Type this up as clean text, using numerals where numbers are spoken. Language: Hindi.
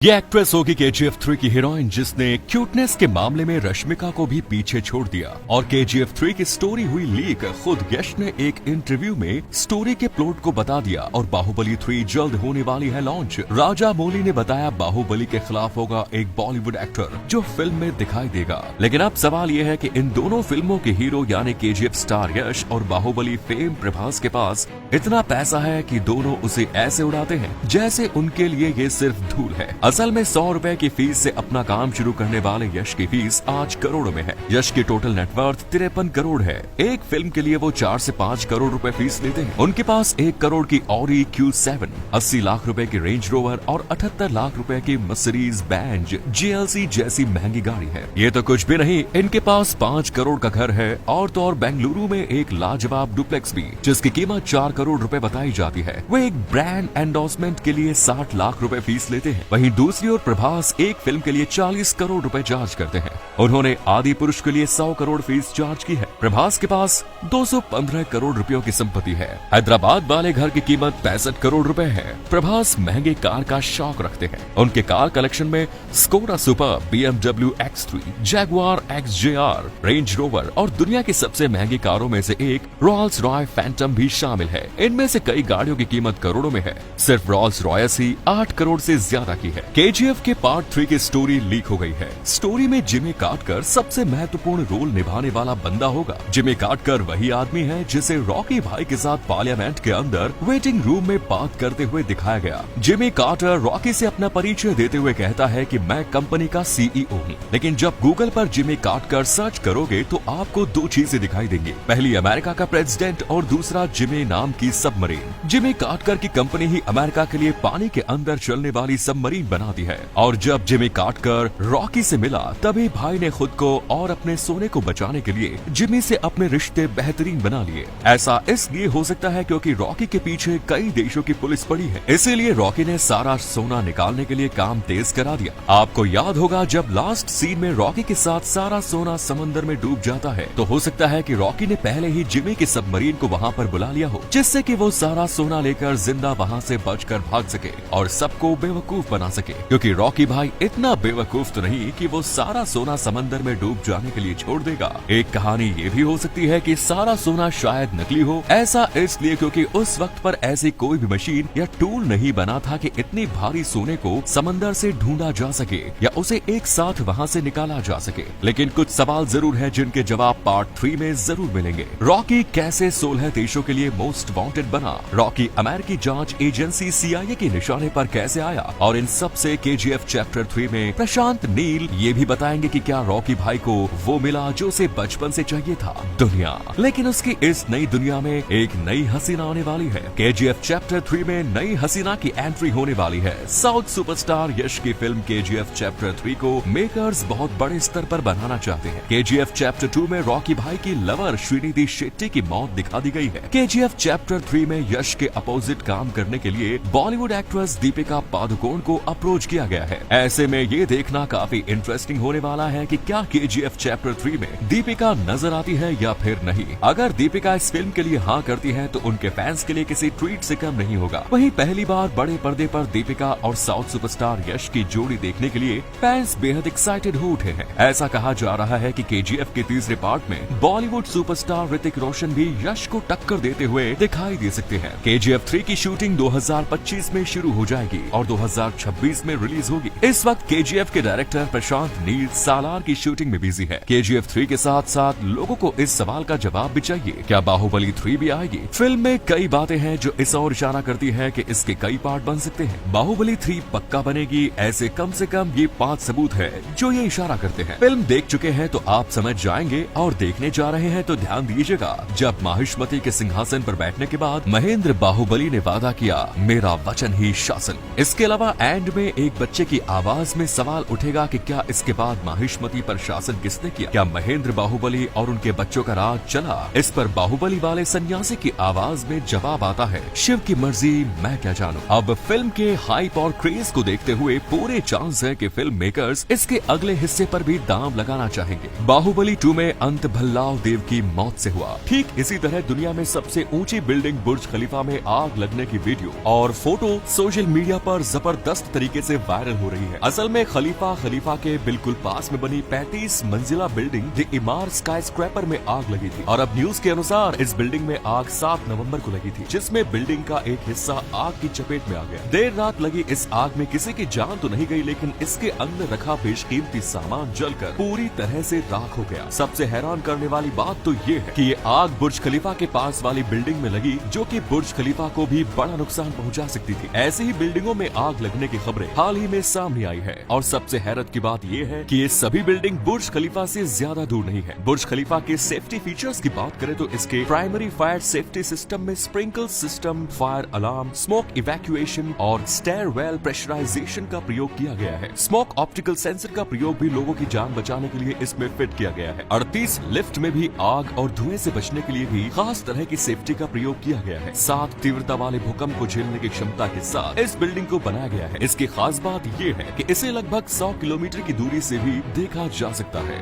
ये एक्ट्रेस होगी KGF 3 की हीरोइन जिसने क्यूटनेस के मामले में रश्मिका को भी पीछे छोड़ दिया। और KGF 3 की स्टोरी हुई लीक। खुद यश ने एक इंटरव्यू में स्टोरी के प्लॉट को बता दिया और बाहुबली 3 जल्द होने वाली है लॉन्च। राजा मौली ने बताया बाहुबली के खिलाफ होगा एक बॉलीवुड एक्टर जो फिल्म में दिखाई देगा। लेकिन अब सवाल यह है कि इन दोनों फिल्मों के हीरो यानी KGF स्टार यश और बाहुबली फेम प्रभास के पास इतना पैसा है कि दोनों उसे ऐसे उड़ाते हैं जैसे उनके लिए ये सिर्फ धूल है। असल में 100 रुपए की फीस से अपना काम शुरू करने वाले यश की फीस आज करोड़ों में है। यश की टोटल नेटवर्थ 53 करोड़ है। एक फिल्म के लिए वो 4 से 5 करोड़ रुपए फीस लेते हैं। उनके पास 1 करोड़ की ऑरी Q7, 80 लाख रुपए की रेंज रोवर और 78 लाख रुपए की मर्सिडीज बेंज GLC जैसी महंगी गाड़ी है। ये तो कुछ भी नहीं, इनके पास 5 करोड़ का घर है और तो और बेंगलुरु में एक लाजवाब डुप्लेक्स भी जिसकी कीमत 4 करोड़ रुपए बताई जाती है। वो एक ब्रांड एंडोर्समेंट के लिए 60 लाख रुपए फीस लेते हैं। वहीं दूसरी ओर प्रभास एक फिल्म के लिए 40 करोड़ रुपए चार्ज करते हैं। उन्होंने आदि पुरुष के लिए 100 करोड़ फीस चार्ज की है। प्रभास के पास 215 करोड़ रुपयों की संपत्ति है। हैदराबाद वाले घर की कीमत 65 करोड़ रुपए है। प्रभास महंगे कार का शौक रखते हैं। उनके कार कलेक्शन में Skoda super, BMW X3, Jaguar XJR, range rover और दुनिया की सबसे महंगी कारों में से एक रोल्स रॉय फैंटम भी शामिल है। इनमें से कई गाड़ियों की कीमत करोड़ों में है। सिर्फ रोल्स रॉयस ही 8 करोड़ से ज्यादा की है। KGF के पार्ट 3 की स्टोरी लीक हो गई है। स्टोरी में जिमी कार्टर सबसे महत्वपूर्ण रोल निभाने वाला बंदा होगा। जिमी कार्टर वही आदमी है जिसे रॉकी भाई के साथ पार्लियामेंट के अंदर वेटिंग रूम में बात करते हुए दिखाया गया। जिमी कार्टर रॉकी से अपना परिचय देते हुए कहता है कि मैं कंपनी का CEO हूँ। लेकिन जब गूगल पर जिमी कार्टर सर्च करोगे तो आपको 2 चीजें दिखाई देंगी। पहली अमेरिका का प्रेसिडेंट और दूसरा जिमी नाम की सबमरीन। जिमी कार्टर की कंपनी ही अमेरिका के लिए पानी के अंदर चलने वाली सबमरीन बनाती है। और जब जिमी कार्टर रॉकी से मिला तभी भाई ने खुद को और अपने सोने को बचाने के लिए जिमी से अपने रिश्ते बेहतरीन बना लिए। ऐसा इसलिए हो सकता है क्योंकि रॉकी के पीछे कई देशों की पुलिस पड़ी है। इसीलिए रॉकी ने सारा सोना निकालने के लिए काम तेज करा दिया। आपको याद होगा जब लास्ट सीन में रॉकी के साथ सारा सोना समंदर में डूब जाता है तो हो सकता है कि रॉकी ने पहले ही जिमी की सबमरीन को वहाँ पर बुला लिया हो जिससे कि वो सारा सोना लेकर जिंदा वहाँ से बचकर भाग सके और सबको बेवकूफ बना सके। क्योंकि रॉकी भाई इतना बेवकूफ तो नहीं कि वो सारा सोना समंदर में डूब जाने के लिए छोड़ देगा। एक कहानी ये भी हो सकती है कि सारा सोना शायद नकली हो। ऐसा इसलिए क्योंकि उस वक्त पर ऐसी कोई भी मशीन या टूल नहीं बना था कि इतनी भारी सोने को समंदर से ढूंढा जा सके या उसे एक साथ वहाँ से निकाला जा सके। लेकिन कुछ सवाल जरूर है जिनके जवाब पार्ट 3 में जरूर मिलेंगे। रॉकी कैसे 16 देशों के लिए मोस्ट वांटेड बना? रॉकी अमेरिकी जांच एजेंसी CIA के निशाने पर कैसे आया? और इन सब से KGF चैप्टर 3 में प्रशांत नील ये भी बताएंगे कि क्या रॉकी भाई को वो मिला जो उसे बचपन से चाहिए था, दुनिया। लेकिन उसकी इस नई दुनिया में एक नई हसीना आने वाली है। KGF चैप्टर 3 में नई हसीना की एंट्री होने वाली है। साउथ सुपरस्टार यश की फिल्म KGF चैप्टर 3 को मेकर्स बहुत बड़े स्तर पर बनाना चाहते हैं। KGF चैप्टर 2 में रॉकी भाई की लवर श्रीनिधि शेट्टी की मौत दिखा दी गई है। KGF चैप्टर 3 में यश के अपोजिट काम करने के लिए बॉलीवुड एक्ट्रेस दीपिका पादुकोण को अप्रोच किया गया है। ऐसे में ये देखना काफी इंटरेस्टिंग होने वाला है कि क्या KGF चैप्टर 3 में दीपिका नजर आती है या फिर नहीं। अगर दीपिका इस फिल्म के लिए हाँ करती है तो उनके फैंस के लिए किसी ट्रीट से कम नहीं होगा। वहीं पहली बार बड़े पर्दे पर दीपिका और साउथ सुपरस्टार यश की जोड़ी देखने के लिए फैंस बेहद एक्साइटेड हो उठे हैं। ऐसा कहा जा रहा है कि KGF के तीसरे पार्ट में बॉलीवुड सुपरस्टार ऋतिक रोशन भी यश को टक्कर देते हुए दिखाई दे सकते हैं। KGF 3 की शूटिंग 2025 में शुरू हो जाएगी और 2026 में रिलीज होगी। इस वक्त KGF के डायरेक्टर प्रशांत नील सालार की शूटिंग में बिजी है। KGF 3 के साथ साथ लोगों को इस सवाल का जवाब भी चाहिए, क्या बाहुबली 3 भी आएगी? फिल्म में कई बातें हैं जो इस ओर इशारा करती है कि इसके कई पार्ट बन सकते हैं। बाहुबली 3 पक्का बनेगी, ऐसे कम से कम ये 5 सबूत है जो ये इशारा करते हैं। फिल्म देख चुके हैं तो आप समझ जाएंगे और देखने जा रहे हैं तो ध्यान दीजिएगा। जब माहिष्मती के सिंहासन पर बैठने के बाद महेंद्र बाहुबली ने वादा किया, मेरा वचन ही शासन। इसके अलावा एंड में एक बच्चे की आवाज में सवाल उठेगा कि क्या इसके बाद माहिष्मती बासमती पर शासन किसने किया? क्या महेंद्र बाहुबली और उनके बच्चों का राज चला? इस पर बाहुबली वाले सन्यासी की आवाज में जवाब आता है, शिव की मर्जी मैं क्या जानूं। अब फिल्म के हाइप और क्रेज को देखते हुए पूरे चांस है कि फिल्म मेकर्स इसके अगले हिस्से पर भी दाम लगाना चाहेंगे। बाहुबली 2 में अंत भल्लाव देव की मौत से हुआ। ठीक इसी तरह दुनिया में सबसे ऊंची बिल्डिंग बुर्ज खलीफा में आग लगने की वीडियो और फोटो सोशल मीडिया पर जबरदस्त तरीके से वायरल हो रही है। असल में खलीफा के बिल्कुल पास में बनी 35 मंजिला बिल्डिंग द इमार स्काई स्क्रैपर में आग लगी थी और अब न्यूज के अनुसार इस बिल्डिंग में आग 7 नवंबर को लगी थी, जिसमें बिल्डिंग का एक हिस्सा आग की चपेट में आ गया। देर रात लगी इस आग में किसी की जान तो नहीं गई, लेकिन इसके अंदर रखा बेशकीमती सामान जलकर पूरी तरह से राख हो गया। सबसे हैरान करने वाली बात तो ये है कि ये आग बुर्ज खलीफा के पास वाली बिल्डिंग में लगी, जो कि बुर्ज खलीफा को भी बड़ा नुकसान पहुंचा सकती थी। ऐसी ही बिल्डिंगों में आग लगने की खबरें हाल ही में सामने आई है और सबसे हैरत की बात ये है कि ये सभी बिल्डिंग बुर्ज खलीफा से ज्यादा दूर नहीं है। बुर्ज खलीफा के सेफ्टी फीचर्स की बात करें तो इसके प्राइमरी फायर सेफ्टी सिस्टम में sprinkle system, fire alarm, smoke evacuation और स्टेयरवेल प्रेशराइजेशन का प्रयोग किया गया है। स्मोक ऑप्टिकल सेंसर का प्रयोग भी लोगों की जान बचाने के लिए इसमें फिट किया गया है। 38 लिफ्ट में भी आग और धुएं से बचने के लिए भी खास तरह की सेफ्टी का प्रयोग किया गया है। 7 तीव्रता वाले भूकंप को झेलने की क्षमता के साथ इस बिल्डिंग को बनाया गया है। इसकी खास बात ये है कि इसे लगभग 100 किलोमीटर की दूरी से भी देखा जा सकता है।